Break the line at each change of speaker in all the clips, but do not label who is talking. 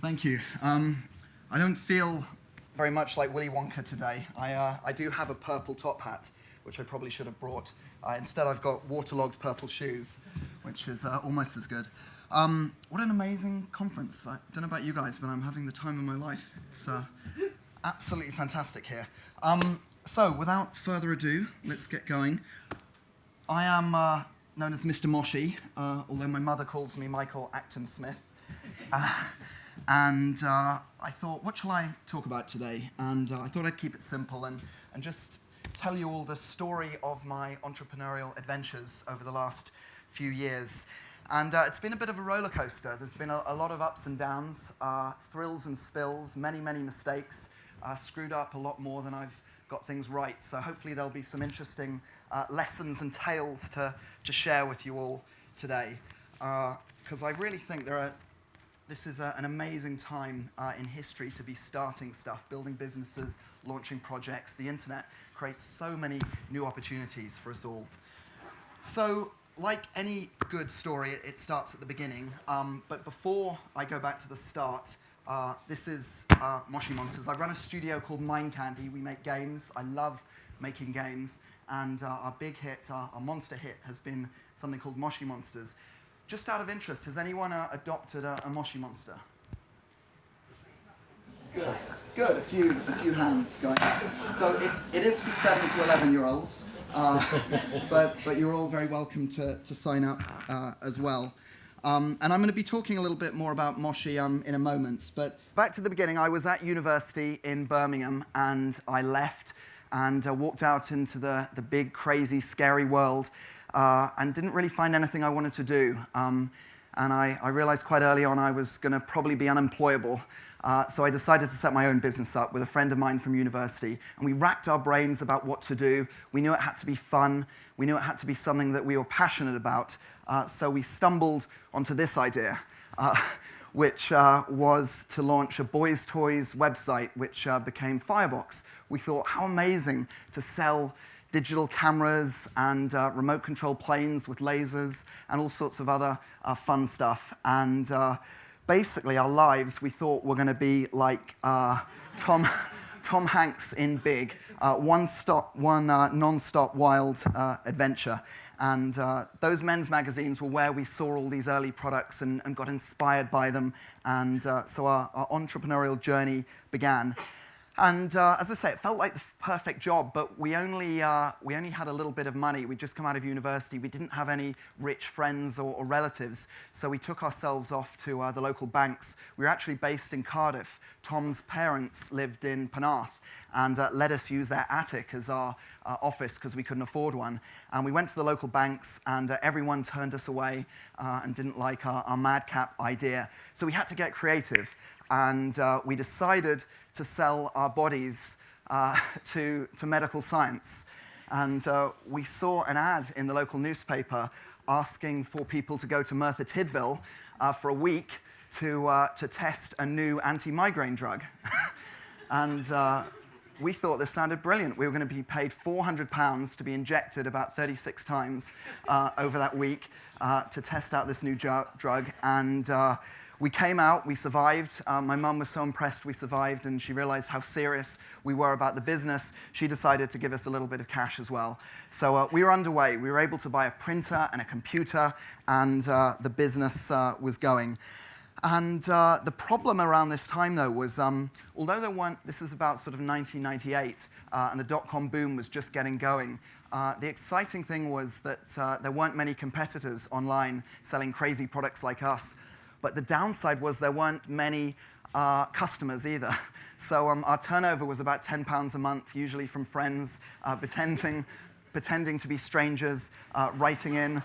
Thank you. I don't feel very much like Willy Wonka today. I do have a purple top hat, which I probably should have brought. Instead, I've got waterlogged purple shoes, which is almost as good. What an amazing conference. I don't know about you guys, but I'm having the time of my life. It's absolutely fantastic here. So, without further ado, let's get going. I am known as Mr. Moshi, although my mother calls me Michael Acton Smith. And I thought, what shall I talk about today? And I thought I'd keep it simple and just tell you all the story of my entrepreneurial adventures over the last few years. And it's been a bit of a roller coaster. There's been a lot of ups and downs, thrills and spills, many, many mistakes, screwed up a lot more than I've got things right. So hopefully there'll be some interesting lessons and tales to share with you all today. Because I really think this is an amazing time in history to be starting stuff, building businesses, launching projects. The internet creates so many new opportunities for us all. So, like any good story, it starts at the beginning. But before I go back to the start, this is Moshi Monsters. I run a studio called Mind Candy. We make games. I love making games. And our big hit, our monster hit, has been something called Moshi Monsters. Just out of interest, has anyone adopted a Moshi Monster? Good. A few hands going up. So it is for 7 to 11-year-olds, but you're all very welcome to sign up as well. And I'm going to be talking a little bit more about Moshi in a moment. But back to the beginning, I was at university in Birmingham, and I left and walked out into the big, crazy, scary world. And didn't really find anything I wanted to do. And I realized quite early on I was going to probably be unemployable. So I decided to set my own business up with a friend of mine from university. And we racked our brains about what to do. We knew it had to be fun. We knew it had to be something that we were passionate about. So we stumbled onto this idea, which was to launch a boys' toys website, which became Firebox. We thought, how amazing to sell digital cameras and remote control planes with lasers and all sorts of other fun stuff. And basically our lives, we thought, were going to be like Tom Hanks in Big, one non-stop wild adventure. And those men's magazines were where we saw all these early products and got inspired by them. And so our entrepreneurial journey began. And as I say, it felt like the perfect job, but we only had a little bit of money. We'd just come out of university. We didn't have any rich friends or relatives, so we took ourselves off to the local banks. We were actually based in Cardiff. Tom's parents lived in Penarth and let us use their attic as our office because we couldn't afford one. And we went to the local banks, and everyone turned us away and didn't like our madcap idea. So we had to get creative, and we decided to sell our bodies to medical science. And we saw an ad in the local newspaper asking for people to go to Merthyr Tydfil for a week to test a new anti-migraine drug. And we thought this sounded brilliant. We were going to be paid £400 to be injected about 36 times over that week to test out this new drug. And we came out, we survived. My mum was so impressed we survived, and she realized how serious we were about the business. She decided to give us a little bit of cash as well. So we were underway. We were able to buy a printer and a computer, and the business was going. And the problem around this time, though, was although this is about sort of 1998, and the dot-com boom was just getting going, the exciting thing was that there weren't many competitors online selling crazy products like us. But the downside was there weren't many customers either. So our turnover was about £10 a month, usually from friends, pretending to be strangers, writing in,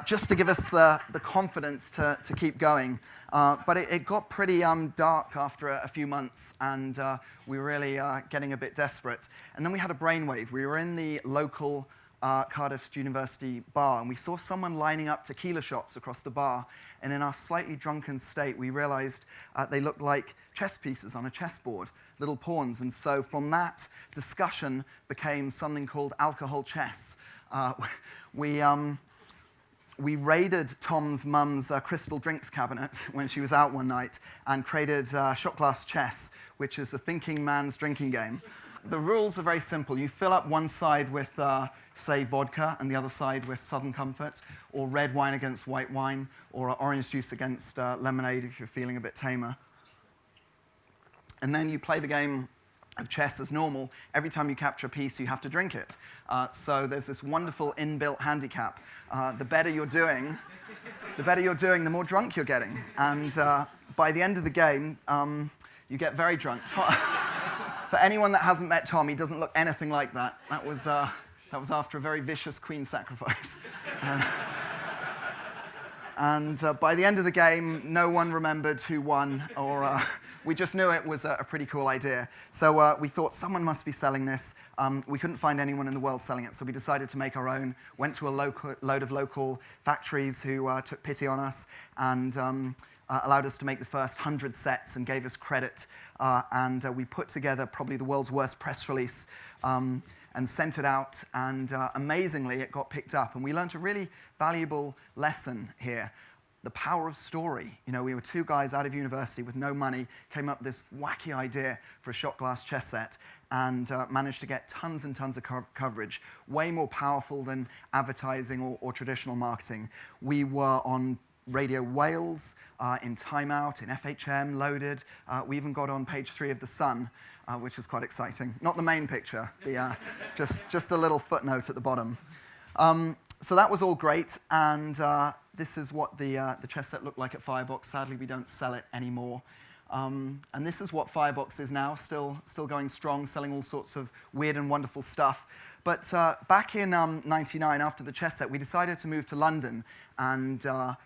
just to give us the confidence to keep going. But it got pretty dark after a few months, and we were really getting a bit desperate. And then we had a brainwave. We were in the local Cardiff University bar, and we saw someone lining up tequila shots across the bar. And in our slightly drunken state, we realized they looked like chess pieces on a chessboard, little pawns. And so from that discussion became something called alcohol chess. We we raided Tom's mum's crystal drinks cabinet when she was out one night and created shot glass chess, which is the thinking man's drinking game. The rules are very simple. You fill up one side with, say, vodka and the other side with Southern Comfort, or red wine against white wine, or orange juice against lemonade if you're feeling a bit tamer. And then you play the game of chess as normal. Every time you capture a piece, you have to drink it. So there's this wonderful inbuilt handicap. The better you're doing, the more drunk you're getting. And by the end of the game, you get very drunk. For anyone that hasn't met Tom, he doesn't look anything like that. That was after a very vicious queen sacrifice. And by the end of the game, no one remembered who won, or we just knew it was a pretty cool idea. So we thought someone must be selling this. We couldn't find anyone in the world selling it, so we decided to make our own. Went to a load of local factories who took pity on us and allowed us to make the first 100 sets and gave us credit. And we put together probably the world's worst press release and sent it out, and amazingly, it got picked up. And we learned a really valuable lesson here, the power of story. You know, we were two guys out of university with no money, came up with this wacky idea for a shot glass chess set, and managed to get tons and tons of coverage, way more powerful than advertising or traditional marketing. We were on Radio Wales, in Time Out, in FHM, Loaded. We even got on page 3 of The Sun, which was quite exciting. Not the main picture, just a little footnote at the bottom. So that was all great, and this is what the chess set looked like at Firebox. Sadly, we don't sell it anymore. And this is what Firebox is now, still going strong, selling all sorts of weird and wonderful stuff. But back in '99, after the chess set, we decided to move to London, and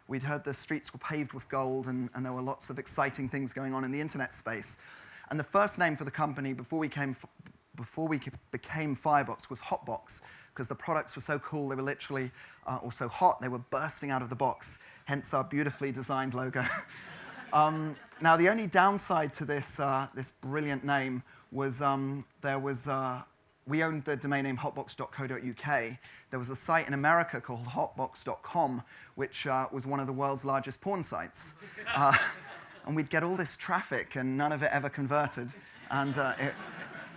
we'd heard the streets were paved with gold, and there were lots of exciting things going on in the internet space. And the first name for the company before we became Firebox was Hotbox, because the products were so cool, they were literally, or so hot, they were bursting out of the box, hence our beautifully designed logo. Now, the only downside to this brilliant name was we owned the domain name hotbox.co.uk. There was a site in America called hotbox.com, which was one of the world's largest porn sites. And we'd get all this traffic, and none of it ever converted. And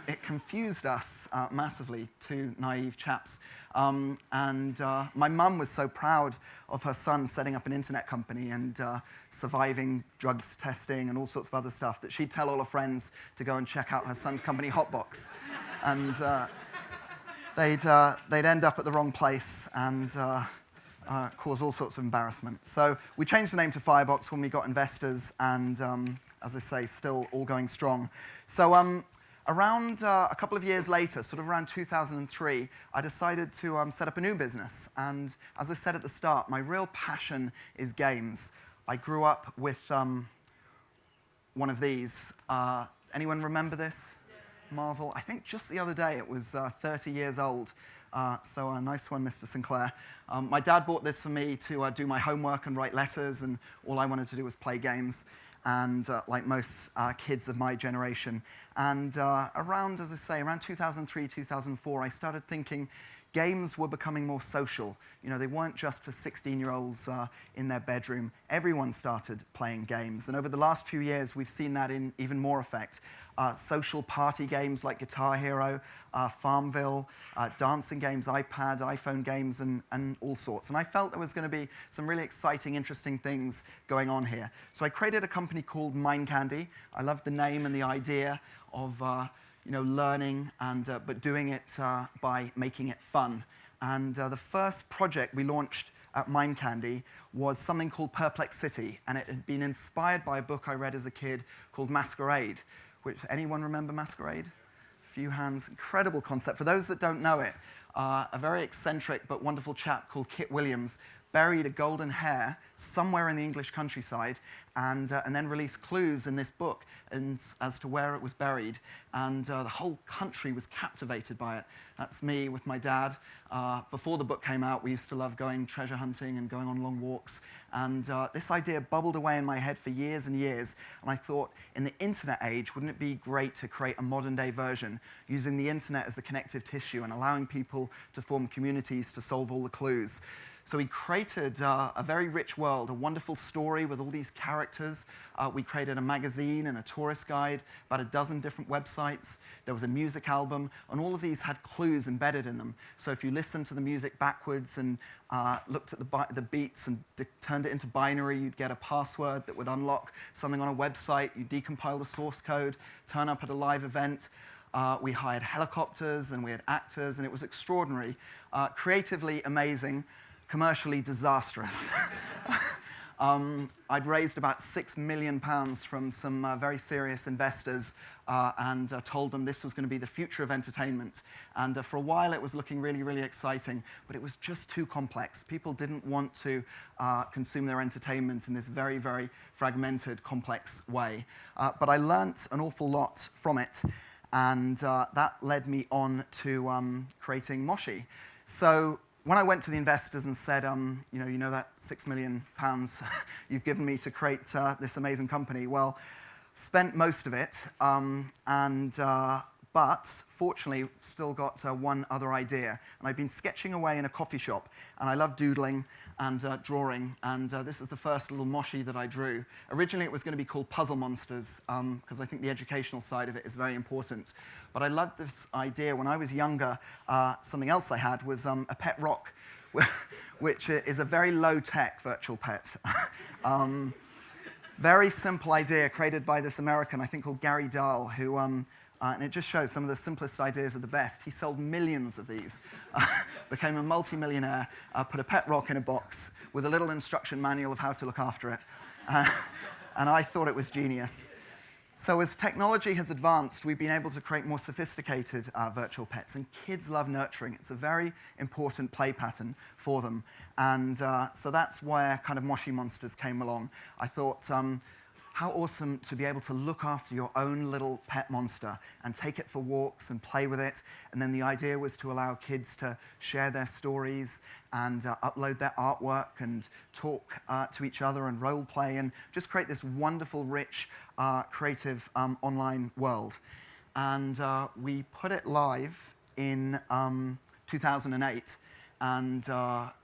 it confused us massively, two naive chaps. My mum was so proud of her son setting up an internet company and surviving drugs testing and all sorts of other stuff that she'd tell all her friends to go and check out her son's company, Hotbox. And they'd end up at the wrong place and cause all sorts of embarrassment. So we changed the name to Firebox when we got investors, and as I say, still all going strong. So around a couple of years later, sort of around 2003, I decided to set up a new business. And as I said at the start, my real passion is games. I grew up with one of these. Anyone remember this? Marvel. I think just the other day it was 30 years old. So a nice one, Mr. Sinclair. My dad bought this for me to do my homework and write letters, and all I wanted to do was play games, and like most kids of my generation. And around, as I say, around 2003, 2004, I started thinking games were becoming more social. You know, they weren't just for 16-year-olds in their bedroom. Everyone started playing games. And over the last few years, we've seen that in even more effect. Social party games like Guitar Hero, Farmville, dancing games, iPad, iPhone games, and all sorts. And I felt there was going to be some really exciting, interesting things going on here. So I created a company called Mind Candy. I loved the name and the idea of learning, but doing it by making it fun. And the first project we launched at Mind Candy was something called Perplexity, and it had been inspired by a book I read as a kid called Masquerade. Which, anyone remember Masquerade? A few hands. Incredible concept. For those that don't know it, a very eccentric but wonderful chap called Kit Williams buried a golden hare somewhere in the English countryside and then released clues in this book as to where it was buried. And the whole country was captivated by it. That's me with my dad. Before the book came out, we used to love going treasure hunting and going on long walks. And this idea bubbled away in my head for years and years. And I thought, in the internet age, wouldn't it be great to create a modern-day version using the internet as the connective tissue and allowing people to form communities to solve all the clues? So we created a very rich world, a wonderful story with all these characters. We created a magazine and a tourist guide, about a dozen different websites. There was a music album, and all of these had clues embedded in them. So if you listened to the music backwards and looked at the beats and turned it into binary, you'd get a password that would unlock something on a website. You decompile the source code, turn up at a live event. We hired helicopters and we had actors, and it was extraordinary, creatively amazing, commercially disastrous. I'd raised about £6 million from some very serious investors and told them this was going to be the future of entertainment. And for a while it was looking really, really exciting, but it was just too complex. People didn't want to consume their entertainment in this very, very fragmented, complex way. But I learnt an awful lot from it, and that led me on to creating Moshi. So when I went to the investors and said, you know that £6 million you've given me to create this amazing company, well, spent most of it, but fortunately still got one other idea. And I'd been sketching away in a coffee shop, and I love doodling and drawing, and this is the first little Moshi that I drew. Originally it was going to be called Puzzle Monsters, because I think the educational side of it is very important. But I loved this idea. When I was younger, something else I had was a pet rock, which is a very low-tech virtual pet. Very simple idea created by this American, I think, called Gary Dahl, who, and it just shows some of the simplest ideas are the best. He sold millions of these, became a multi-millionaire, put a pet rock in a box with a little instruction manual of how to look after it. And I thought it was genius. So as technology has advanced, we've been able to create more sophisticated virtual pets, and kids love nurturing. It's a very important play pattern for them. And so that's where kind of Moshi Monsters came along. I thought, how awesome to be able to look after your own little pet monster and take it for walks and play with it. And then the idea was to allow kids to share their stories and upload their artwork and talk to each other and role play and just create this wonderful, rich, creative online world. And we put it live in 2008, and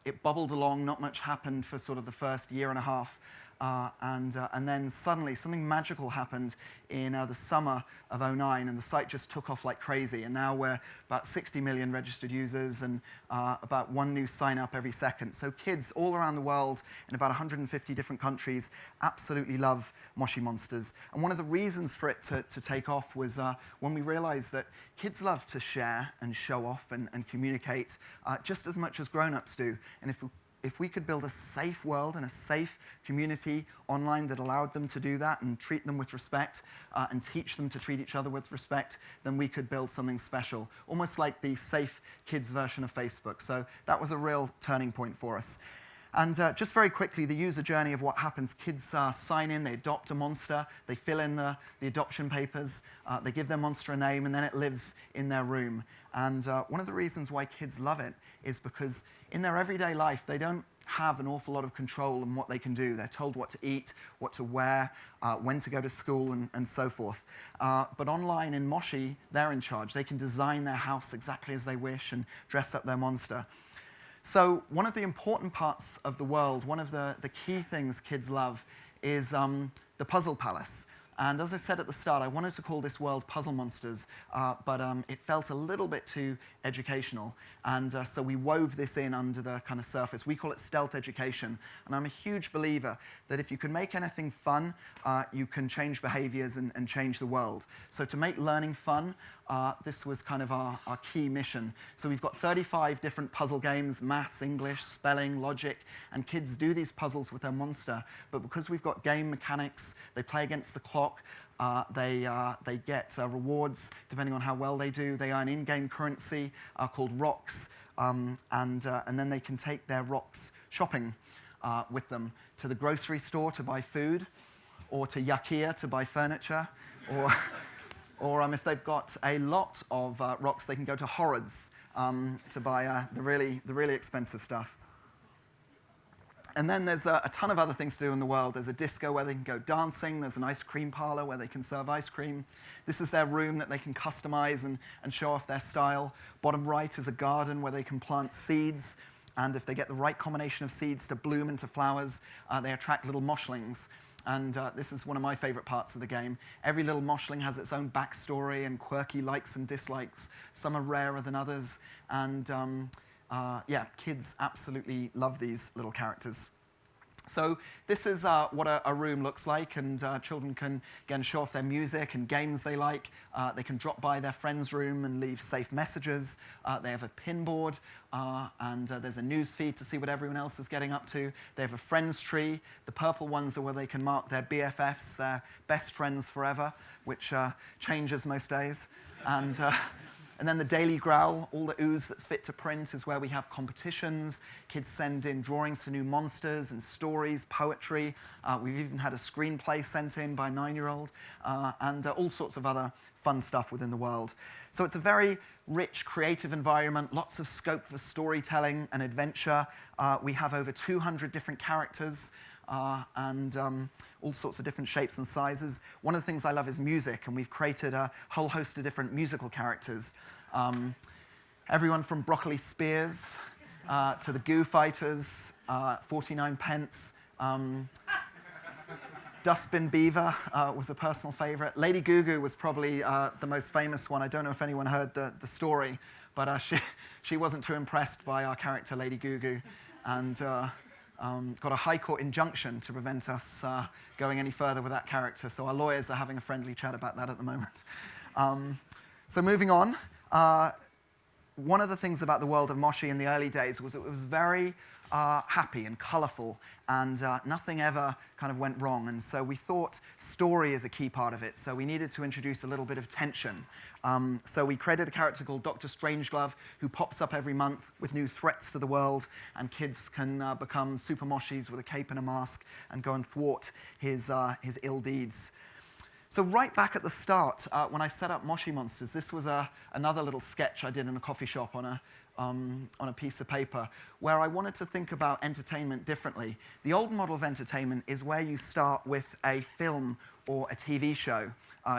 it bubbled along. Not much happened for sort of the first year and a half. And then suddenly something magical happened in the summer of '09, and the site just took off like crazy. And now we're about 60 million registered users and about one new sign up every second. So kids all around the world in about 150 different countries absolutely love Moshi Monsters. And one of the reasons for it to take off was when we realized that kids love to share and show off and communicate just as much as grown-ups do. And if we could build a safe world and a safe community online that allowed them to do that and treat them with respect and teach them to treat each other with respect, then we could build something special, almost like the safe kids version of Facebook. So that was a real turning point for us. And just very quickly, the user journey of what happens. Kids sign in, they adopt a monster, they fill in the adoption papers, they give their monster a name, and then it lives in their room. And one of the reasons why kids love it is because in their everyday life, they don't have an awful lot of control on what they can do. They're told what to eat, what to wear, when to go to school, and so forth. But online in Moshi, they're in charge. They can design their house exactly as they wish and dress up their monster. So one of the important parts of the world, one of the key things kids love is the Puzzle Palace. And as I said at the start, I wanted to call this world Puzzle Monsters, but it felt a little bit too educational. And so we wove this in under the kind of surface. We call it stealth education. And I'm a huge believer that if you can make anything fun, you can change behaviors and change the world. So to make learning fun, this was kind of our key mission. So we've got 35 different puzzle games: maths, English, spelling, logic, and kids do these puzzles with their monster. But because we've got game mechanics, they play against the clock, they get rewards depending on how well they do. They earn in-game currency called rocks, and then they can take their rocks shopping with them to the grocery store to buy food, or to Yakia to buy furniture, or if they've got a lot of rocks, they can go to Horrors to buy the really expensive stuff. And then there's a ton of other things to do in the world. There's a disco where they can go dancing. There's an ice cream parlor where they can serve ice cream. This is their room that they can customize and show off their style. Bottom right is a garden where they can plant seeds. And if they get the right combination of seeds to bloom into flowers, they attract little moshlings. And this is one of my favorite parts of the game. Every little moshling has its own backstory and quirky likes and dislikes. Some are rarer than others. And yeah, kids absolutely love these little characters. So this is what a room looks like, and children can, again, show off their music and games they like. They can drop by their friend's room and leave safe messages. They have a pin board, and there's a news feed to see what everyone else is getting up to. They have a friends tree. The purple ones are where they can mark their BFFs, their best friends forever, which changes most days. And then the Daily Growl, all the ooze that's fit to print, is where we have competitions. Kids send in drawings for new monsters and stories, poetry. We've even had a screenplay sent in by a 9-year-old, and all sorts of other fun stuff within the world. So it's a very rich, creative environment, lots of scope for storytelling and adventure. We have over 200 different characters, and all sorts of different shapes and sizes. One of the things I love is music, and we've created a whole host of different musical characters. Everyone from Broccoli Spears to the Goo Fighters, 49 Pence. Dustbin Beaver was a personal favorite. Lady Goo Goo was probably the most famous one. I don't know if anyone heard the story, but she wasn't too impressed by our character, Lady Goo Goo, and got a High Court injunction to prevent us going any further with that character. So our lawyers are having a friendly chat about that at the moment. So moving on, one of the things about the world of Moshi in the early days was it was very happy and colourful, and nothing ever kind of went wrong. And so we thought story is a key part of it, so we needed to introduce a little bit of tension. So we created a character called Dr. Strangeglove, who pops up every month with new threats to the world, and kids can become super Moshis with a cape and a mask and go and thwart his ill deeds. So right back at the start, when I set up Moshi Monsters, this was another little sketch I did in a coffee shop on a piece of paper, where I wanted to think about entertainment differently. The old model of entertainment is where you start with a film or a TV show.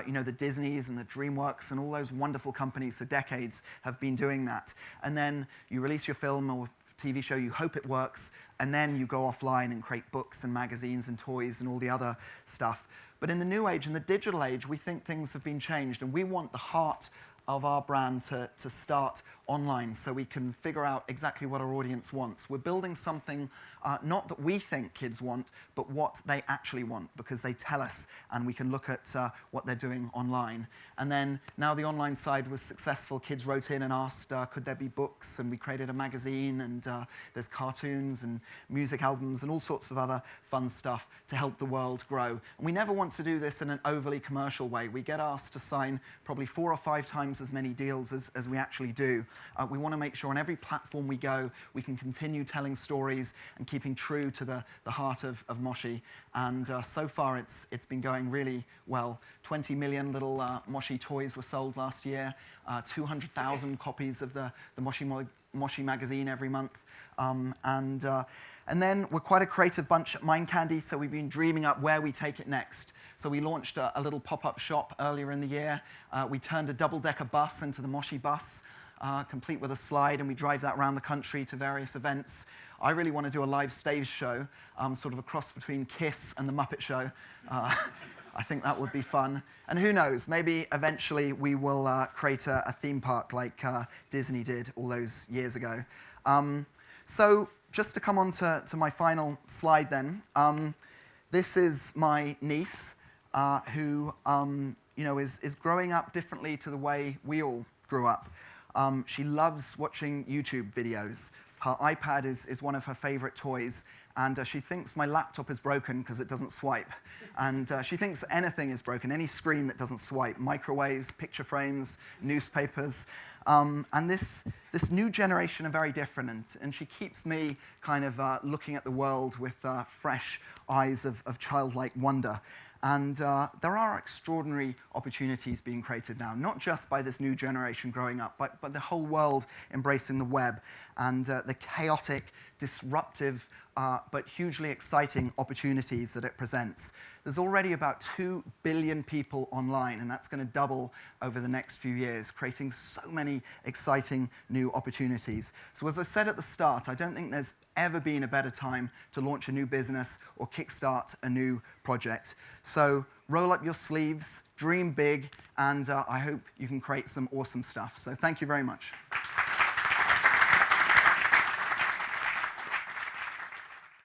You know, the Disneys and the DreamWorks and all those wonderful companies for decades have been doing that. And then you release your film or TV show, you hope it works, and then you go offline and create books and magazines and toys and all the other stuff. But in the new age, in the digital age, we think things have been changed, and we want the heart of our brand to start online so we can figure out exactly what our audience wants. We're building something not that we think kids want, but what they actually want, because they tell us, and we can look at what they're doing online. And then now the online side was successful. Kids wrote in and asked, could there be books? And we created a magazine, and there's cartoons and music albums and all sorts of other fun stuff to help the world grow. And we never want to do this in an overly commercial way. We get asked to sign probably 4 or 5 times as many deals as we actually do. We want to make sure on every platform we go, we can continue telling stories and keeping true to the heart of Moshi. And so far, it's been going really well. 20 million little Moshi toys were sold last year, 200,000 copies of the Moshi magazine every month. And then we're quite a creative bunch at Mind Candy, so we've been dreaming up where we take it next. So we launched a little pop-up shop earlier in the year. We turned a double-decker bus into the Moshi bus, complete with a slide, and we drive that around the country to various events. I really want to do a live stage show, sort of a cross between Kiss and the Muppet Show. I think that would be fun. And who knows, maybe eventually we will create a theme park like Disney did all those years ago. So just to come on to my final slide then, this is my niece, who is growing up differently to the way we all grew up. She loves watching YouTube videos. Her iPad is one of her favorite toys, and she thinks my laptop is broken because it doesn't swipe. And she thinks anything is broken, any screen that doesn't swipe, microwaves, picture frames, newspapers. And this new generation are very different, and she keeps me kind of looking at the world with fresh eyes of childlike wonder. And there are extraordinary opportunities being created now, not just by this new generation growing up, but the whole world embracing the web and the chaotic, disruptive, but hugely exciting opportunities that it presents. There's already about 2 billion people online, and that's going to double over the next few years, creating so many many exciting new opportunities. So as I said at the start, I don't think there's ever been a better time to launch a new business or kickstart a new project. So roll up your sleeves, dream big, and I hope you can create some awesome stuff. So thank you very much.